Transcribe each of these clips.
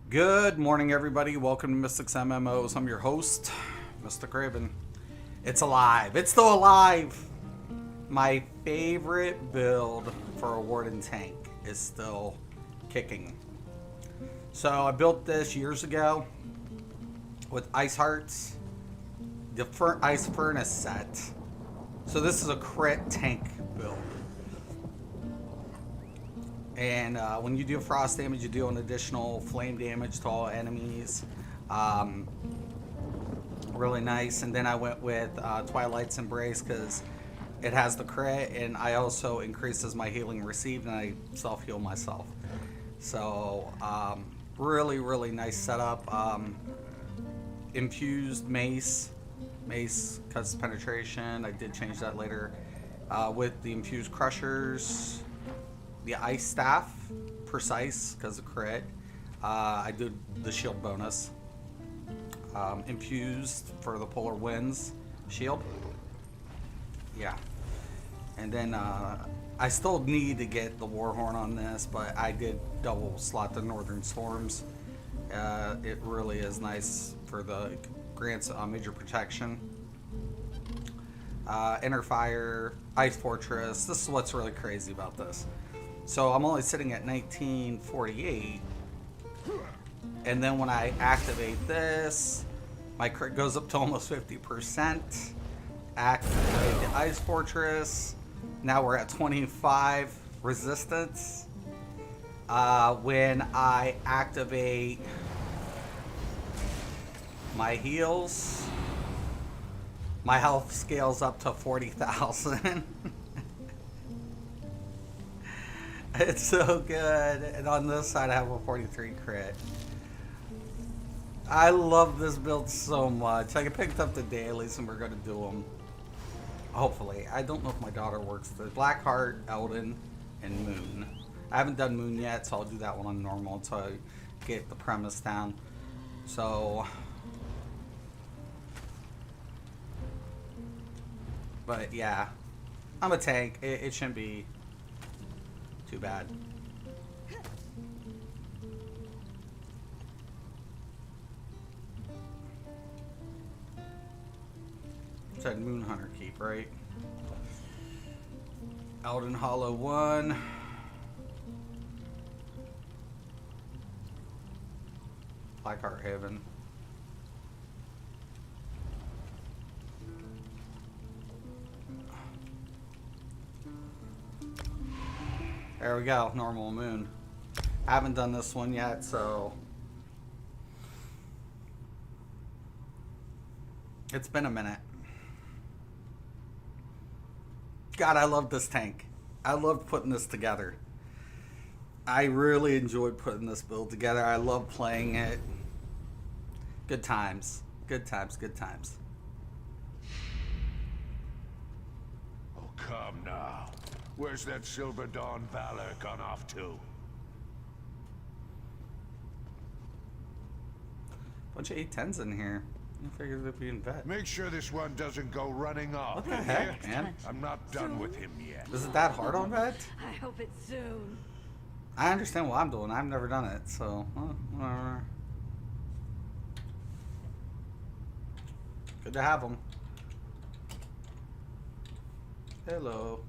Good morning, everybody. Welcome to Mystics MMOs. I'm your host, Mystic Raven. It's alive. It's still alive. My favorite build for a Warden tank is still kicking. So I built this years ago with Ice Hearts, the Ice Furnace set. So this is a crit tank build. And when you do frost damage, you do an additional flame damage to all enemies. Really nice. And then I went with Twilight's Embrace because it has the crit, and I also increases my healing received, and I self-heal myself. So really nice setup. Infused mace because penetration. I did change that later. With the infused crushers. The ice staff, precise because of crit. I did the shield bonus. Infused for the polar winds shield. Yeah. And then I still need to get the Warhorn on this, but I did double slot the Northern Storms. It really is nice for the grants major protection. Inner Fire, Ice Fortress. This is what's really crazy about this. So I'm only sitting at 1948, and then when I activate this, my crit goes up to almost 50%. Activate the Ice Fortress. Now we're at 25 resistance. When I activate my heals, my health scales up to 40,000. It's so good. And on this side, I have a 43 crit. I love this build so much. I picked up the dailies, and we're going to do them. Hopefully. I don't know if my daughter works. The Blackheart, Elden, and Moon. I haven't done Moon yet, so I'll do that one on normal until I get the premise down. So... But, yeah. I'm a tank. It shouldn't be... too bad. Said Moon Hunter keep, right? Elden Hollow 1. Blackheart Haven. There we go, normal moon. I haven't done this one yet, so it's been a minute. God, I love this tank. I loved putting this together. I really enjoyed putting this build together. I love playing it. Good times. Good times, good times. Oh, come now. Where's that Silver Dawn Valor gone off to? Bunch of 810s in here. I figured it'd be in vet. Make sure this one doesn't go running off. What the heck, man? I'm not done with him yet. Is it that hard on vet? I hope it's soon. I understand what I'm doing. I've never done it, so whatever. Good to have them. Hello.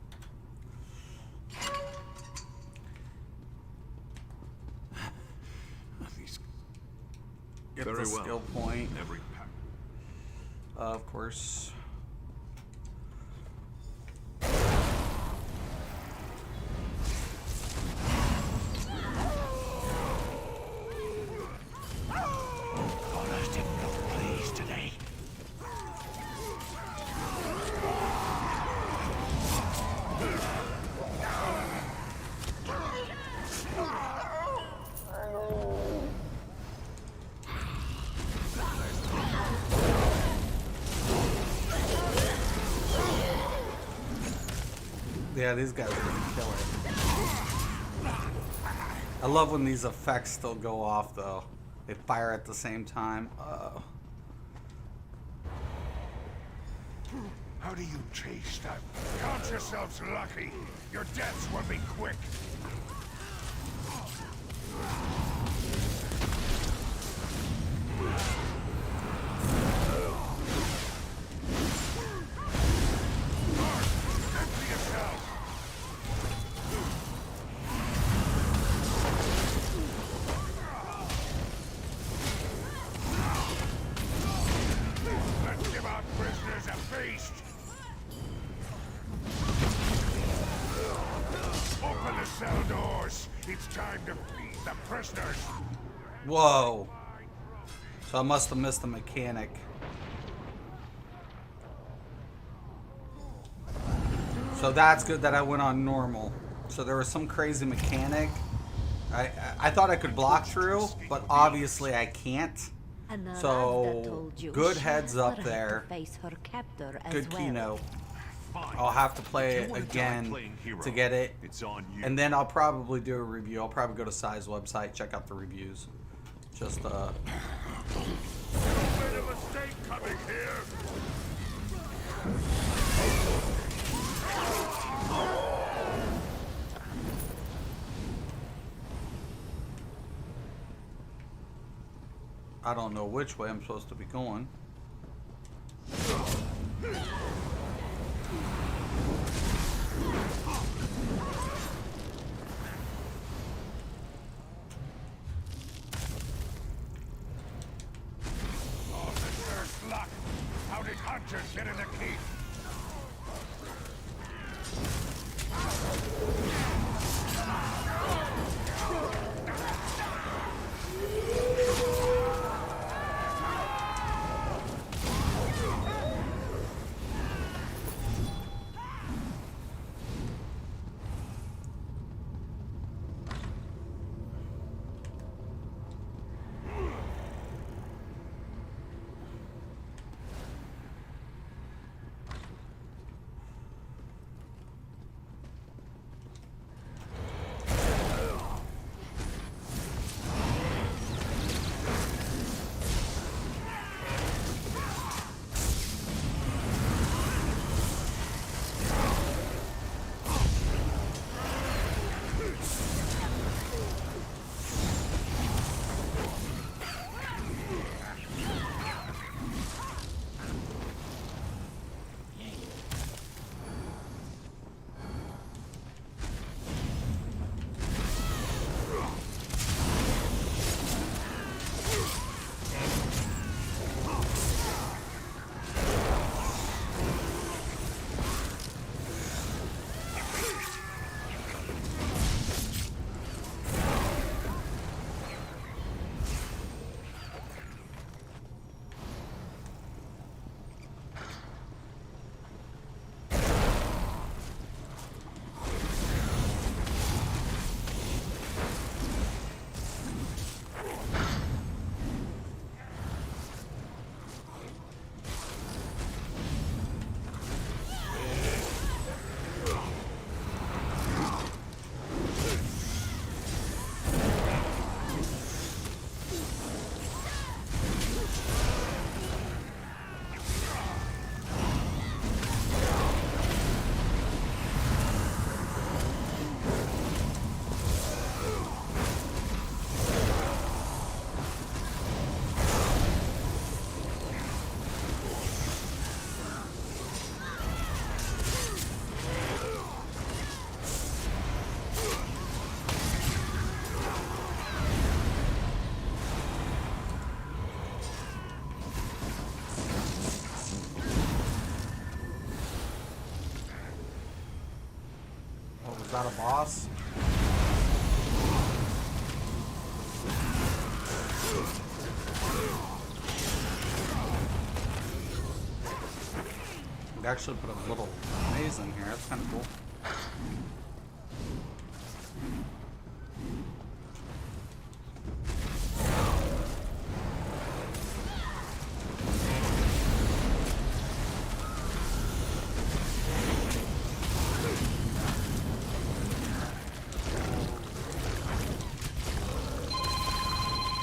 Get the skill point. Every pack. Of course. Yeah, these guys are gonna kill it. I love when these effects still go off, though. They fire at the same time. How do you chase that? Count yourselves lucky. Your deaths will be quick. Bastard! Whoa. So I must have missed the mechanic. So that's good that I went on normal. So there was some crazy mechanic. I thought I could block through, but obviously I can't. So good heads up there. Good keynote. I'll have to play it again to get it. And then I'll probably do a review. I'll probably go to Sai's website, check out the reviews. Just Made a mistake coming here. I don't know which way I'm supposed to be going. Luck. How did Hunter get in the keep? Was that a boss? We actually put a little maze in here. That's kind of cool.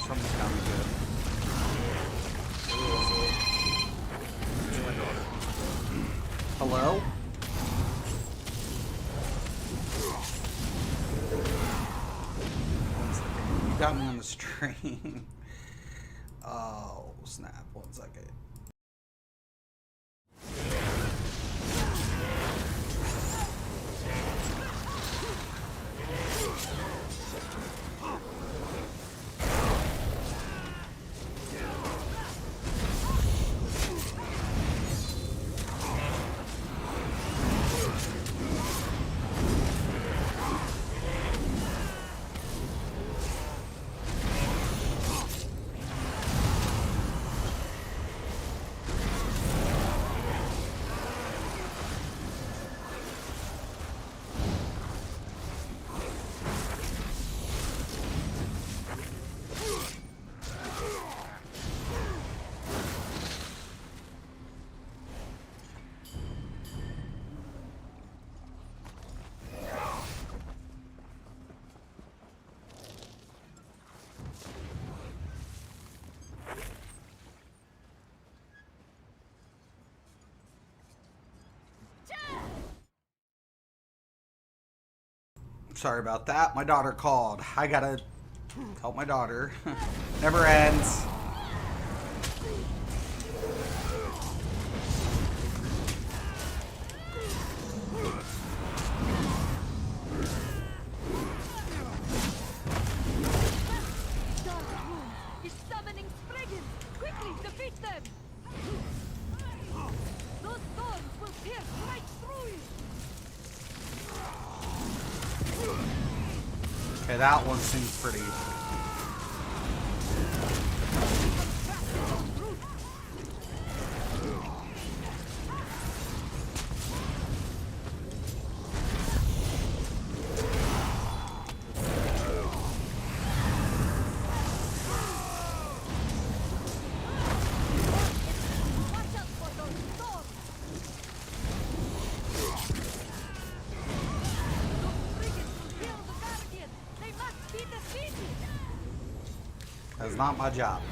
Something's coming good. Hello? You got me on the stream. Oh, snap. 1 second. Sorry about that. My daughter called. I gotta help my daughter. Never ends. Okay, that one seems pretty. That's not my job.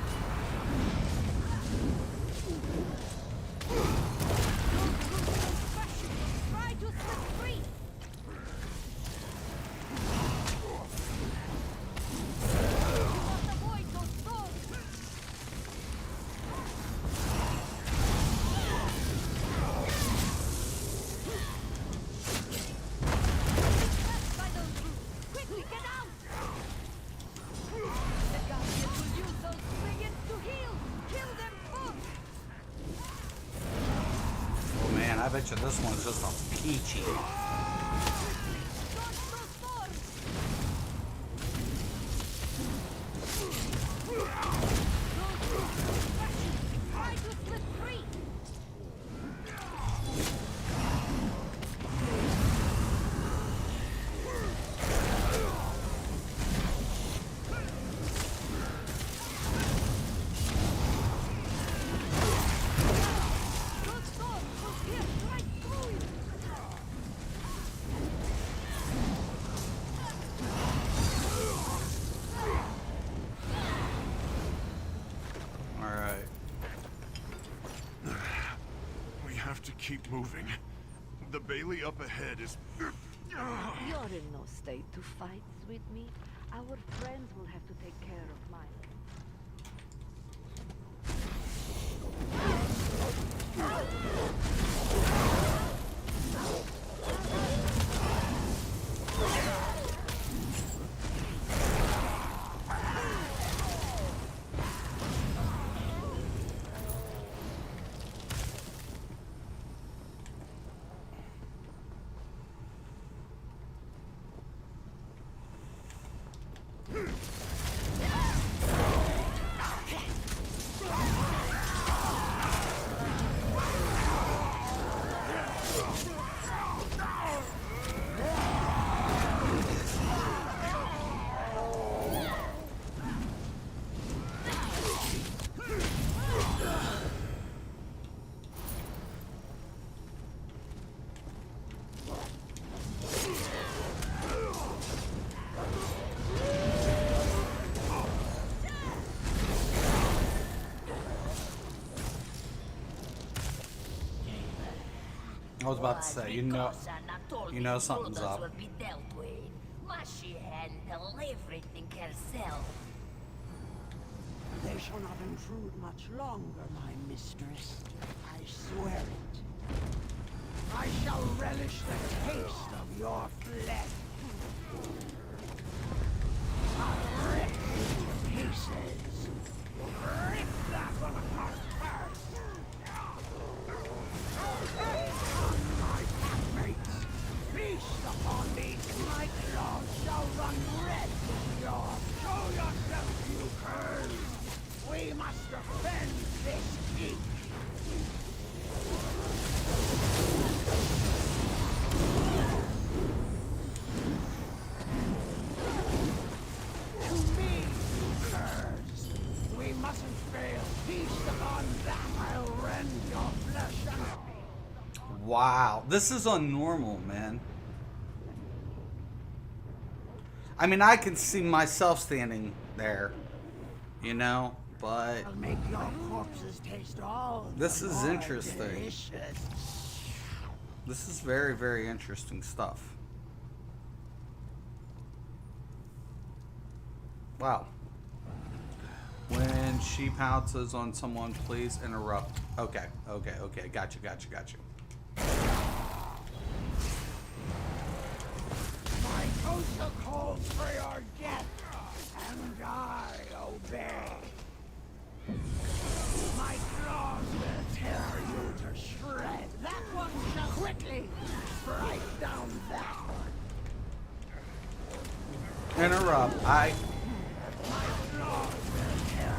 I bet you this one's just a peachy. Keep moving. The Bailey up ahead is... You're in no state to fight with me. Our friends will have to take care of mine. I was about to say, you know something's up. Must handle everything herself. They shall not intrude much longer, my mistress. I swear it. I shall relish the taste of your flesh. I'll rip you to pieces. Rip that one apart first. My packmates, feast upon me. My claws shall run red with your. Show yourself, you curs. We must defend this keep. To me, you curs. We mustn't fail. Feast upon that. I'll rend your flesh and... Wow, this is unnormal, man. I mean, I can see myself standing there, you know, but I'll make your corpses taste all this is more interesting. delicious. This is very, very interesting stuff. Wow. When she pounces on someone, please interrupt. Okay. Gotcha. My Kosa calls for your death, and I obey. My claws will tear you to shreds. That one shall quickly strike down that one. Interrupt. My claws will tear.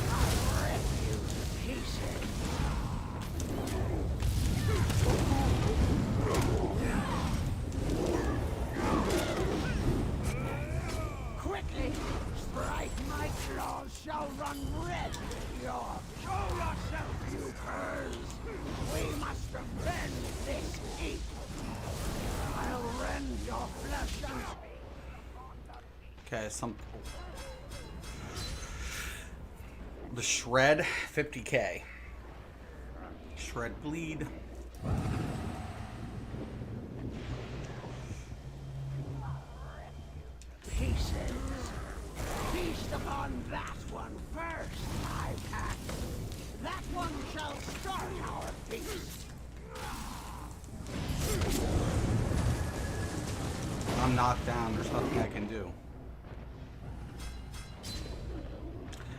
I'll rip you to pieces. Quickly, strike! My claws shall run red with your. Show yourself, you curs! We must avenge this heat. I'll rend your flesh and. Okay, the shred, 50k. Shred bleed. Pieces. Feast upon that one first, my pack. That one shall start our feast. I'm knocked down. There's nothing I can do.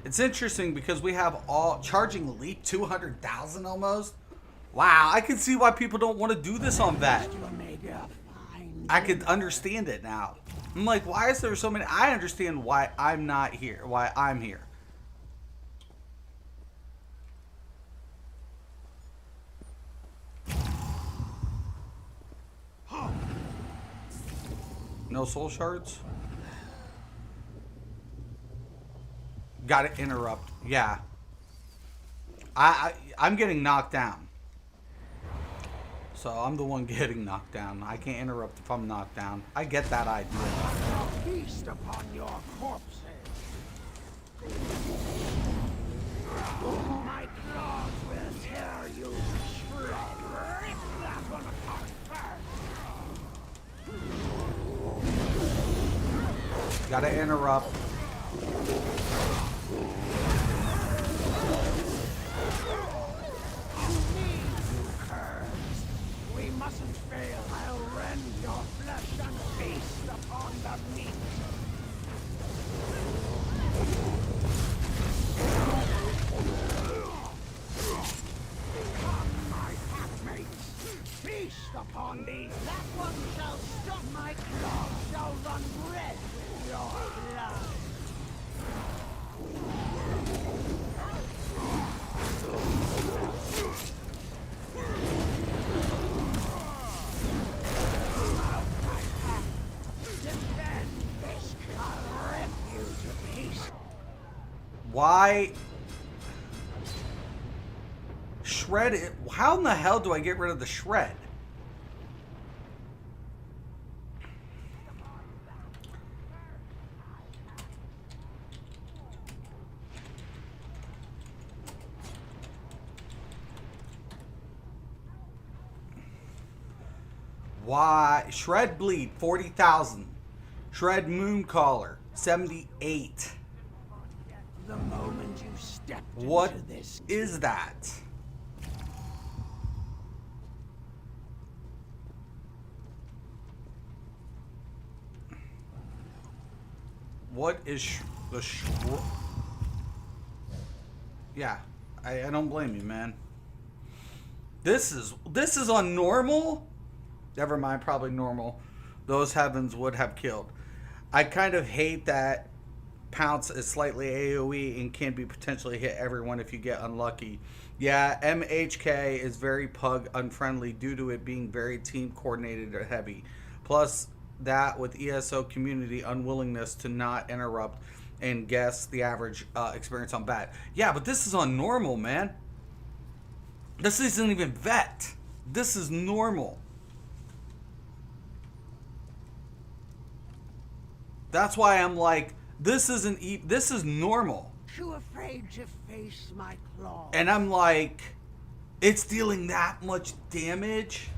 It's interesting because we have all charging elite 200,000 almost. Wow, I can see why people don't want to do this on vet. Omega, fine. I could understand it now. I'm like, why is there so many? I understand why I'm not here. Why I'm here. No soul shards? Gotta interrupt. Yeah. I'm getting knocked down. So I'm the one getting knocked down. I can't interrupt if I'm knocked down. I get that idea. Feast upon your corpses. My claws will tear you to shreds. Rip that one apart first. Gotta interrupt. We mustn't fail. I'll rend your flesh and feast upon the meat. Come, my packmates. Feast upon these. That one shall stop. My claws shall run red with your blood. Why? Shred it. How in the hell do I get rid of the shred? Why? Shred bleed 40,000. Shred moon collar 78. The moment you step What into this, is that? What is the Yeah, I don't blame you, man. This is on normal. Never mind, probably normal. Those heavens would have killed. I kind of hate that Pounce is slightly AoE and can be potentially hit everyone if you get unlucky. Yeah, MHK is very pug unfriendly due to it being very team coordinated or heavy. Plus that with ESO community unwillingness to not interrupt and guess the average experience on bad. Yeah, but this is on normal, man. This isn't even vet. This is normal. That's why I'm like, this isn't this is normal. too afraid to face my claws. And I'm like, It's dealing that much damage?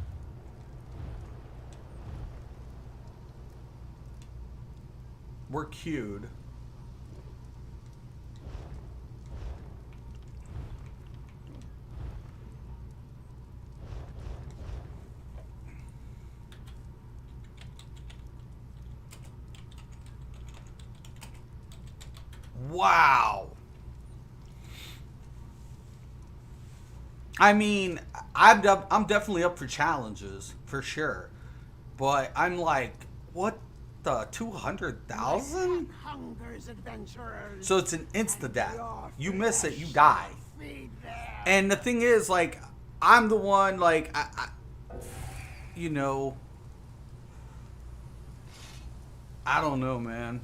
We're queued. Wow. I mean, I'm definitely up for challenges, for sure. But I'm like, what the 200,000? Hungers adventurers. So it's an insta-death. You miss it, you die. Feed them. And the thing is, like, I'm the one, like, you know, I don't know, man.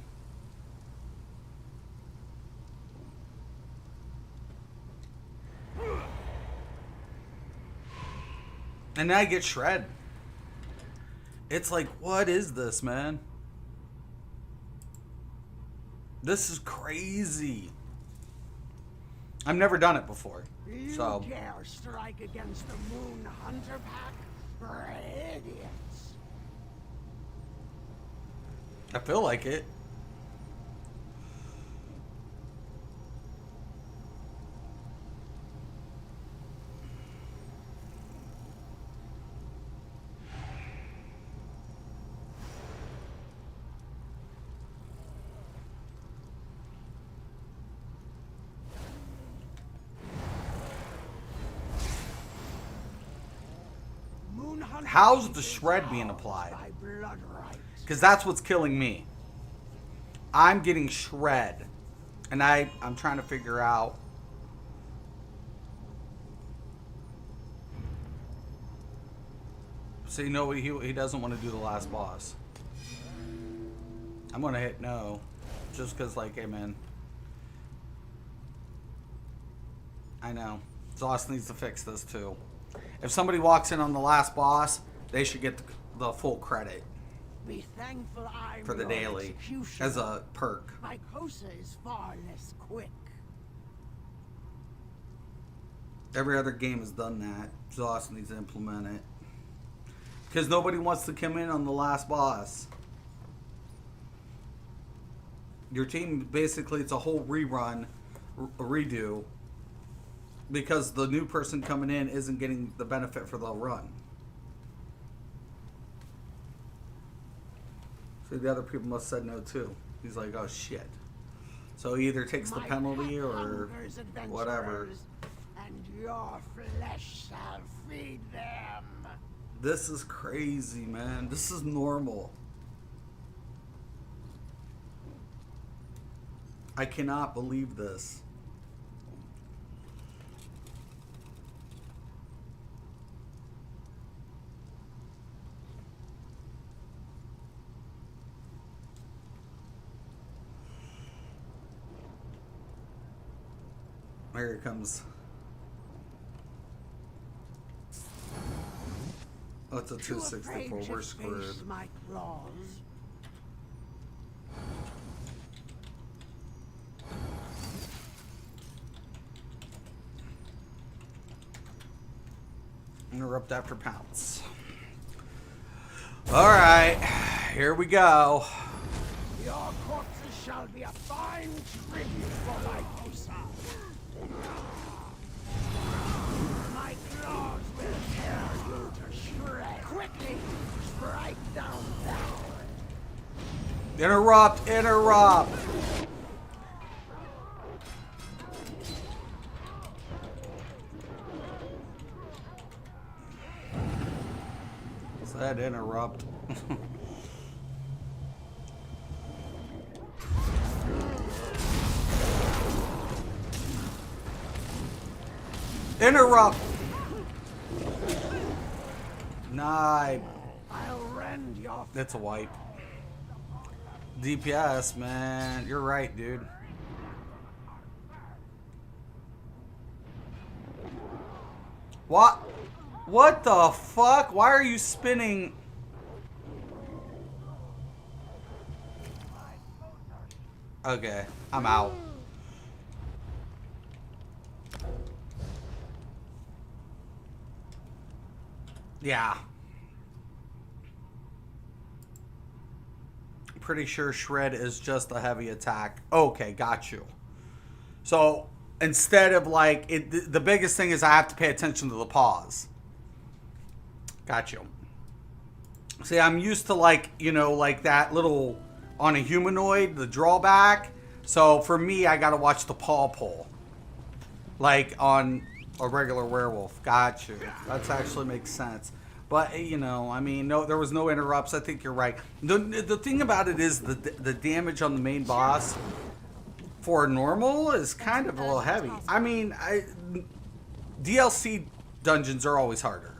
And then I get shred. It's like, what is this, man? This is crazy. I've never done it before. You So dare strike against the Moon Hunter Pack? For idiots. I feel like it. Moon Hunter How's the is shred being ours applied? by blood rights. Because that's what's killing me. I'm getting shred. And I'm trying to figure out. So you know what, he doesn't want to do the last boss. I'm gonna hit no. Just because, like, hey man. I know. Zoss needs to fix this too. If somebody walks in on the last boss, they should get the full credit Be thankful I'm for the your daily executioner. as a perk. My Kosa is far less quick. Every other game has done that. Zoss needs to implement it. Because nobody wants to come in on the last boss. Your team, basically, it's a whole rerun, a redo. Because the new person coming in isn't getting the benefit for the run. So the other people must have said no too. He's like, oh shit. So he either takes the My penalty pack or hungers whatever. adventurers, and your flesh shall feed them. This is crazy, man. This is normal. I cannot believe this. Here it comes. Oh, it's a Too 264. afraid We're to screwed. face my claws. Interrupt after pounce. Alright, here we go. Your corpses shall be a fine tribute for my Kosa. My claws will tear you to shreds. Quickly, strike down that. Interrupt, interrupt. Said interrupt. Interrupt. Nah, I'll rend your that's a wipe. DPS, man. You're right, dude. What? What the fuck? Why are you spinning? Okay, I'm out. Yeah. Pretty sure shred is just a heavy attack. Okay, got you. So instead of like it, the biggest thing is I have to pay attention to the pause. Got you. See, I'm used to like, you know, like that little on a humanoid, the drawback. So for me, I got to watch the paw pull. Like on a regular werewolf. Got you. That actually makes sense. But, you know, I mean, no, there was no interrupts. I think you're right. The thing about it is the damage on the main boss for normal is kind of a little heavy. I mean, DLC dungeons are always harder.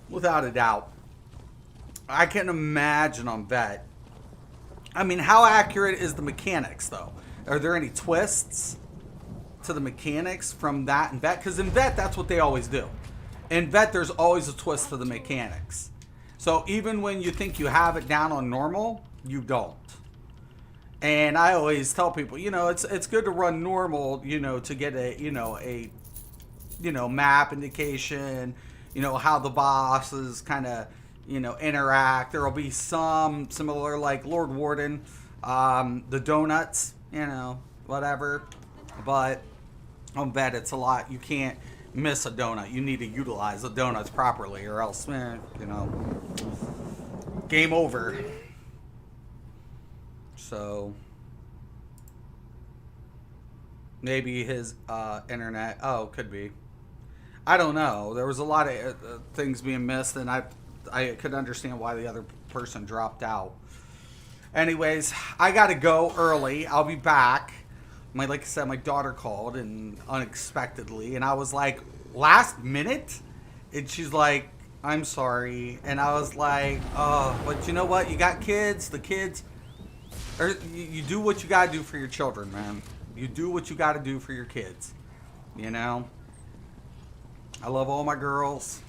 Without a doubt. I can imagine on Vet. I mean, how accurate is the mechanics, though? Are there any twists to the mechanics from that and Vet? Because in Vet, that's what they always do. In Vet, there's always a twist to the mechanics. So even when you think you have it down on normal, you don't. And I always tell people, you know, it's good to run normal, you know, to get a map indication, you know, how the bosses kind of, you know, interact. There will be some similar, like Lord Warden, the donuts, you know, whatever. But on Vet, it's a lot. You can't miss a donut. You need to utilize the donuts properly, or else, you know, game over. So maybe his internet. Oh, could be. I don't know. There was a lot of things being missed, and I could understand why the other person dropped out. Anyways, I gotta go early. I'll be back. Like I said, my daughter called and unexpectedly, and I was like, last minute? And she's like, I'm sorry. And I was like, oh, but you know what? You got kids. The kids, you do what you got to do for your children, man. You do what you got to do for your kids. You know? I love all my girls.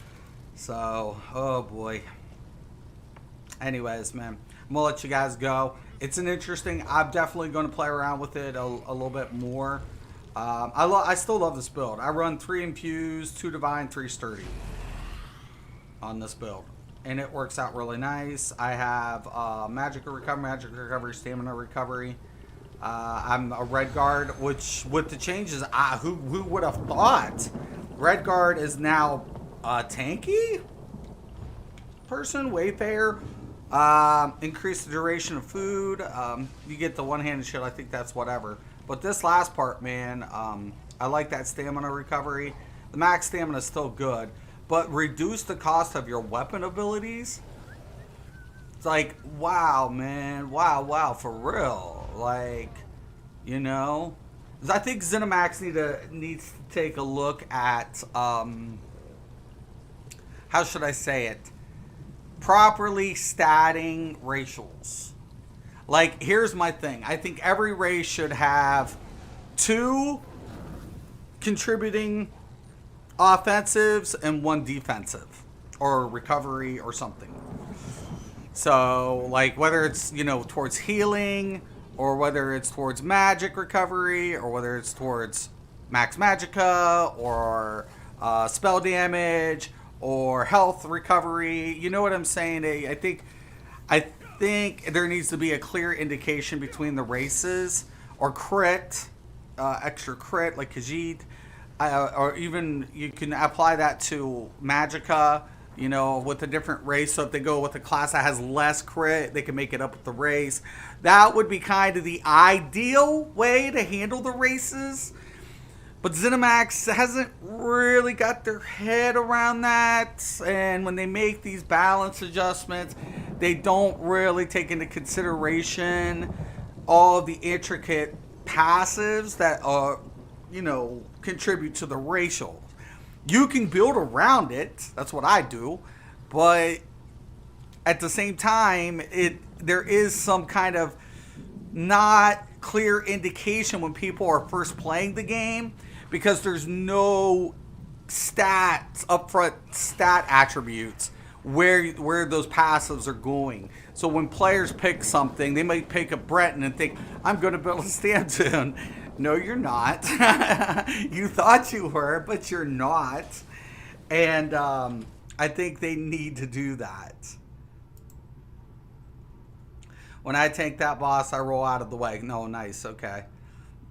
So, oh boy. Anyways, man, I'm going to let you guys go. It's an interesting, I'm definitely going to play around with it a little bit more. I still love this build. I run 3 Infused, 2 Divine, 3 Sturdy on this build. And it works out really nice. I have Magic Recovery, Stamina Recovery. I'm a Red Guard, which with the changes, who would have thought? Red Guard is now a tanky person, Wayfarer. Increase the duration of food. You get the one-handed shit. I think that's whatever. But this last part, man, I like that stamina recovery. The max stamina is still good, but reduce the cost of your weapon abilities. It's like, wow, man, wow, for real. Like, you know, I think ZeniMax needs to take a look at how should I say it? Properly statting racials. Like, here's my thing. I think every race should have 2 contributing offensives and 1 defensive, or recovery or something. So, like, whether it's, you know, towards healing, or whether it's towards magic recovery, or whether it's towards max magicka, or spell damage, or health recovery. You know what I'm saying? I think there needs to be a clear indication between the races, or crit, extra crit like Khajiit, or even you can apply that to magicka, you know, with a different race. So if they go with a class that has less crit, they can make it up with the race. That would be kind of the ideal way to handle the races. But ZeniMax hasn't really got their head around that. And when they make these balance adjustments, they don't really take into consideration all of the intricate passives that are, you know, contribute to the racial. You can build around it. That's what I do. But at the same time, there is some kind of not clear indication when people are first playing the game, because there's no stats, upfront stat attributes where those passives are going. So when players pick something, they might pick a Breton and think, I'm going to build a stand tune. No, you're not. You thought you were, but you're not. And I think they need to do that. When I tank that boss, I roll out of the way. No, nice, okay.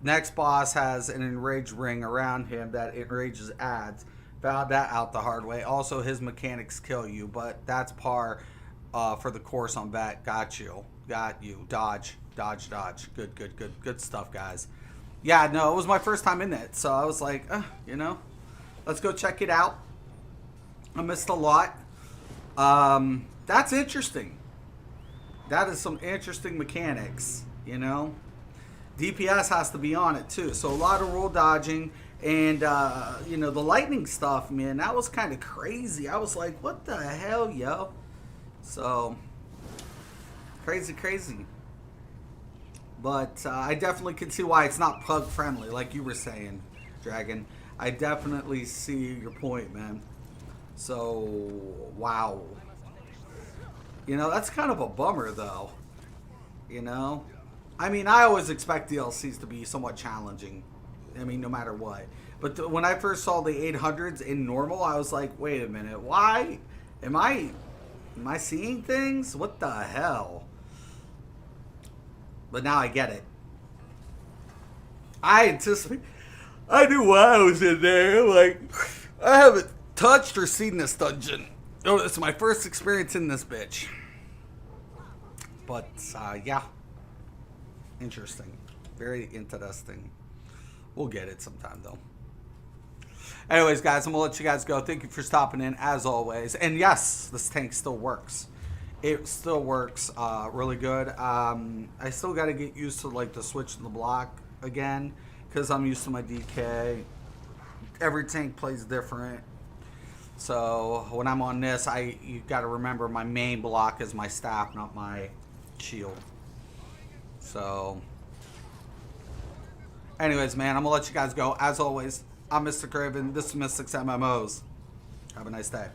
Next boss has an enraged ring around him that enrages adds. Found that out the hard way. Also, his mechanics kill you, but that's par for the course on Vet. Got you. Got you. Dodge. Dodge, dodge. Good, good, good. Good stuff, guys. Yeah, no, it was my first time in it, so I was like, you know, let's go check it out. I missed a lot. That's interesting. That is some interesting mechanics, you know. DPS has to be on it too, so a lot of roll dodging and you know, the lightning stuff, man, that was kind of crazy. I was like, what the hell, yo? So crazy. But I definitely can see why it's not pug friendly, like you were saying, Dragon. I definitely see your point, man. So wow. You know, that's kind of a bummer, though. You know? I mean, I always expect DLCs to be somewhat challenging. I mean, no matter what. But when I first saw the 800s in normal, I was like, wait a minute. Why? Am I seeing things? What the hell? But now I get it. I knew why I was in there. Like, I haven't touched or seen this dungeon. Oh, it's my first experience in this bitch. But, yeah. Interesting. Very interesting. We'll get it sometime, though. Anyways, guys, I'm going to let you guys go. Thank you for stopping in, as always. And, yes, this tank still works. It still works really good. I still got to get used to, like, the switch in the block again, because I'm used to my DK. Every tank plays different. So when I'm on this, you got to remember my main block is my staff, not my shield. So, anyways, man, I'm gonna let you guys go. As always, I'm Mr. Craven. This is Mystics MMOs. Have a nice day.